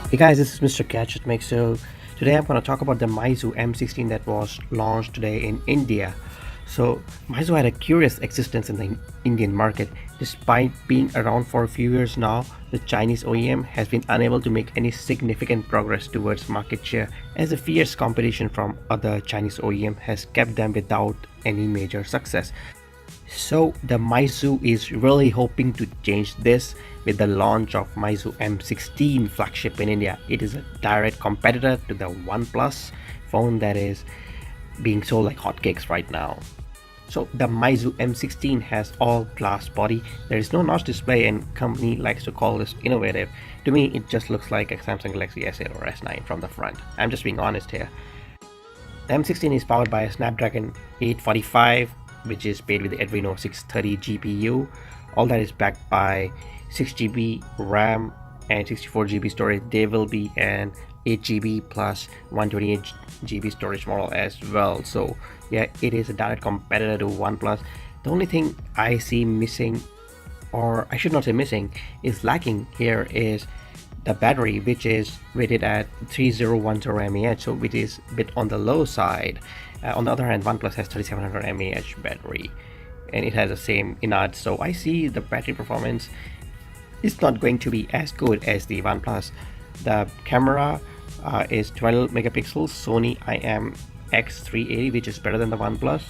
Hey guys, this is Mr. GADGETMIX. So today I'm going to talk about the Meizu M16 that was launched today in India. So Meizu had a curious existence in the Indian market. Despite being around for a few years now, the Chinese OEM has been unable to make any significant progress towards market share, as the fierce competition from other Chinese OEM has kept them without any major success. So the Meizu is really hoping to change this with the launch of Meizu M16 flagship in India. It is a direct competitor to the OnePlus phone that is being sold like hotcakes right now. So the Meizu M16 has all glass body. There is no notch display, and company likes to call this innovative. To me, it just looks like a Samsung Galaxy S8 or S9 from the front. I'm just being honest here. The M16 is powered by a Snapdragon 845, which is paired with the Adreno 630 GPU. All that is backed by 6GB RAM and 64GB storage. There will be an 8GB plus 128GB storage model as well. So yeah, it is a direct competitor to OnePlus. The only thing I see missing, or I should not say missing, is lacking here is the battery, which is rated at 3010 mAh, so which is a bit on the low side. On the other hand, OnePlus has 3700 mAh battery, and it has the same inert, so I see the battery performance is not going to be as good as the OnePlus. The camera is 12 megapixels Sony IMX380, which is better than the OnePlus,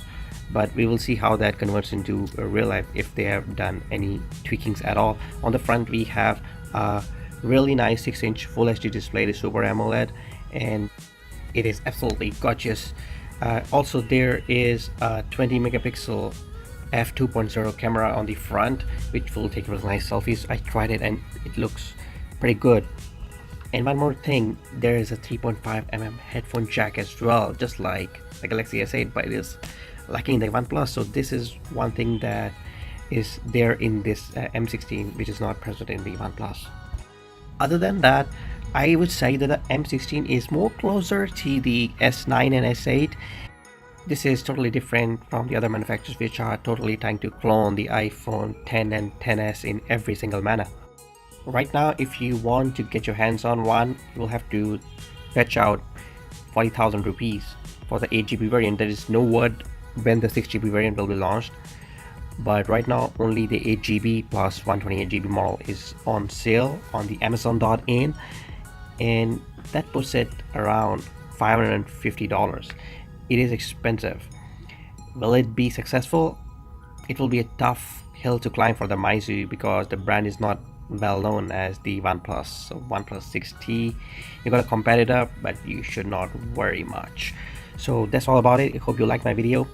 but we will see how that converts into real life if they have done any tweakings at all. On the front, we have a really nice 6-inch Full HD display, the Super AMOLED, and it is absolutely gorgeous. Also, there is a 20 megapixel f2.0 camera on the front, which will take really nice selfies. I tried it and it looks pretty good. And one more thing, there is a 3.5mm headphone jack as well, just like the Galaxy S8, but it is lacking the OnePlus. So this is one thing that is there in this M16, which is not present in the OnePlus. Other than that, I would say that the M16 is more closer to the S9 and S8. This is totally different from the other manufacturers, which are totally trying to clone the iPhone 10 and 10s in every single manner. Right now, if you want to get your hands on one, you will have to fetch out 40,000 rupees for the 8GB variant. There is no word when the 6GB variant will be launched, but right now only the 8GB plus 128GB model is on sale on the Amazon.in, and that puts it around $550. It is expensive. Will it be successful? It will be a tough hill to climb for the Meizu because the brand is not well known as the OnePlus. So OnePlus 6T, you got a competitor, but you should not worry much. So that's all about it. I hope you like my video.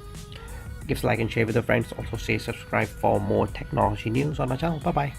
Give us a like and share with your friends. Also say subscribe for more technology news on my channel. Bye bye.